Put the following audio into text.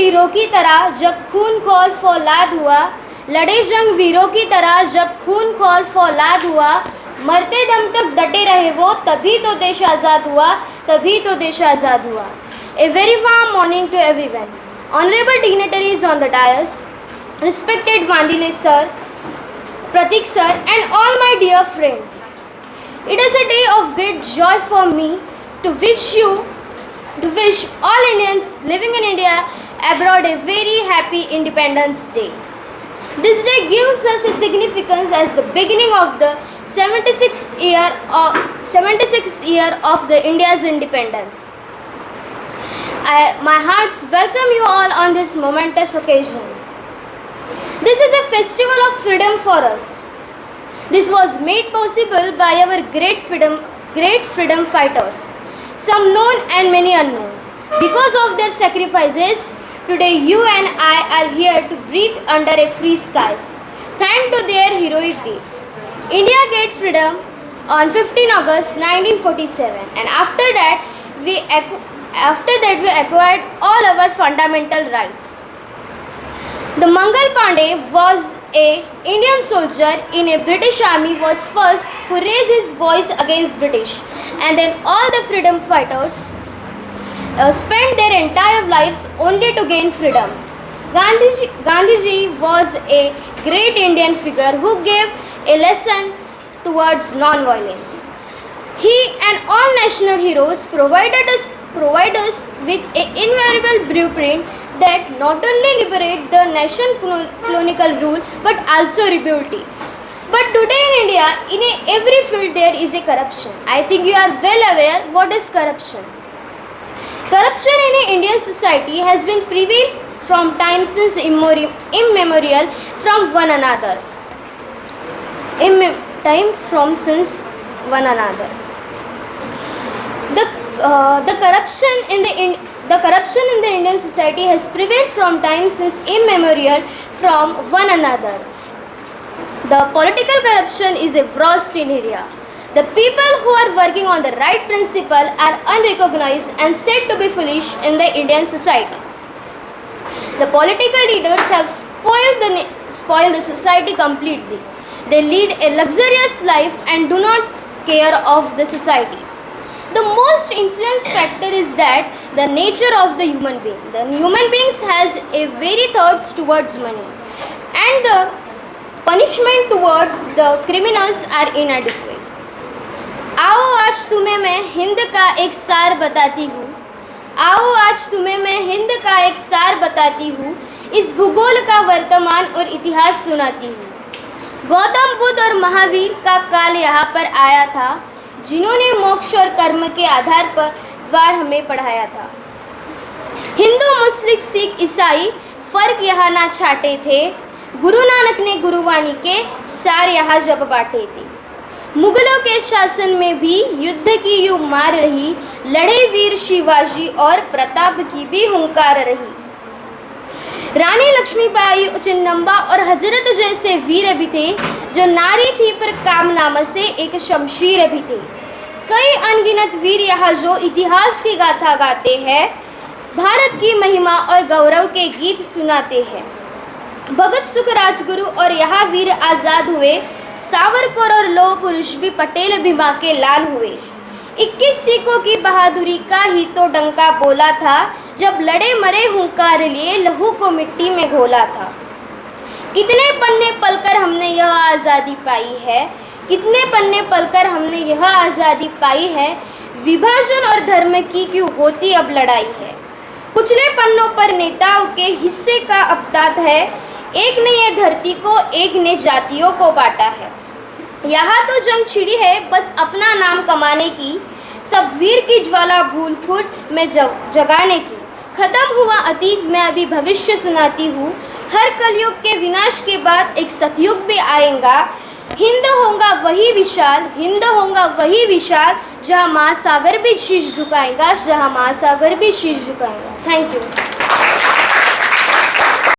वीरों की तरह जब खून खौल फौलाद हुआ, लड़े जंग वीरों की तरह जब खून खौल फौलाद हुआ, मरते दम तक डटे रहे वो, तभी तो देश आज़ाद हुआ, तभी तो देश आज़ाद हुआ। A very warm morning to everyone. Honorable dignitaries on the dais, respected Vandile sir, Pratik sir, and all my dear friends. It is a day of great joy for me to wish all Indians living in India abroad a very happy Independence Day. This day gives us a significance as the beginning of the 76th year of the India's independence. My hearts welcome you all on this momentous occasion. This is a festival of freedom for us. This was made possible by our great freedom fighters, some known and many unknown. Because of their sacrifices, today you and I are here to breathe under a free skies. Thanks to their heroic deeds, India gained freedom on 15 August 1947, and after that we acquired all our fundamental rights. The Mangal Pandey was an Indian soldier in a British army, was first who raised his voice against British, and then all the freedom fighters spent their entire lives only to gain freedom. Gandhiji was a great Indian figure who gave a lesson towards non-violence. He and all national heroes provide us with an invariable blueprint that not only liberate the nation colonial rule but also rebuild it. But today in India, in every field there is a corruption. I think you are well aware what is corruption. Corruption in Indian society has been prevailed from time since immemorial from one another. The corruption in the Indian society has prevailed from time since immemorial from one another. The political corruption is a vast in India. The people who are working on the right principle are unrecognized and said to be foolish in the Indian society. The political leaders have spoiled the society completely. They lead a luxurious life and do not care of the society. The most influence factor is that the nature of the human being. The human beings has a very thoughts towards money, and the punishment towards the criminals are inadequate. आओ आज तुम्हें मैं हिंद का एक सार बताती हूँ, आओ आज तुम्हें मैं हिंद का एक सार बताती हूँ, इस भूगोल का वर्तमान और इतिहास सुनाती हूँ। गौतम बुद्ध और महावीर का काल यहाँ पर आया था, जिन्होंने मोक्ष और कर्म के आधार पर द्वार हमें पढ़ाया था। हिंदू मुस्लिम सिख ईसाई फर्क यहाँ ना छाटे थे, गुरु नानक ने गुरुवाणी के सार यहाँ जब बांटे थे। मुगलों के शासन में भी युद्ध की यूं मार रही, लड़े वीर शिवाजी और प्रताप की भी हुंकार रही। रानी लक्ष्मीबाई, चिन्नम्बा और हजरत जैसे वीर भी थे, जो नारी थी पर काम नाम से एक शमशीर भी थे। कई अनगिनत वीर यहाँ जो इतिहास की गाथा गाते हैं, भारत की महिमा और गौरव के गीत सुनाते हैं। भगत सुख राजगुरु और यहाँ वीर आज़ाद हुए, सावरकर और लौह पुरुष भी पटेल भीमा के लाल हुए। 21 सिखों की बहादुरी का ही तो डंका बोला था, जब लड़े मरे हुंकार लिए लहू को मिट्टी में घोला था। कितने पन्ने पलकर हमने यह आज़ादी पाई है, कितने पन्ने पलकर हमने यह आज़ादी पाई है, विभाजन और धर्म की क्यों होती अब लड़ाई है। कुचले पन्नों पर नेताओं के हिस्से का अपतात है, एक ने ये धरती को, एक ने जातियों को बांटा है। यहाँ तो जंग छिड़ी है बस अपना नाम कमाने की, सब वीर की ज्वाला भूल फूट में जगाने की। खत्म हुआ अतीत में अभी भविष्य सुनाती हूँ, हर कलयुग के विनाश के बाद एक सतयुग भी आएगा। हिंद होगा वही विशाल, हिंद होगा वही विशाल, जहाँ महासागर भी शीश झुकाएगा, जहाँ महासागर भी शीश झुकाएगा। Thank you.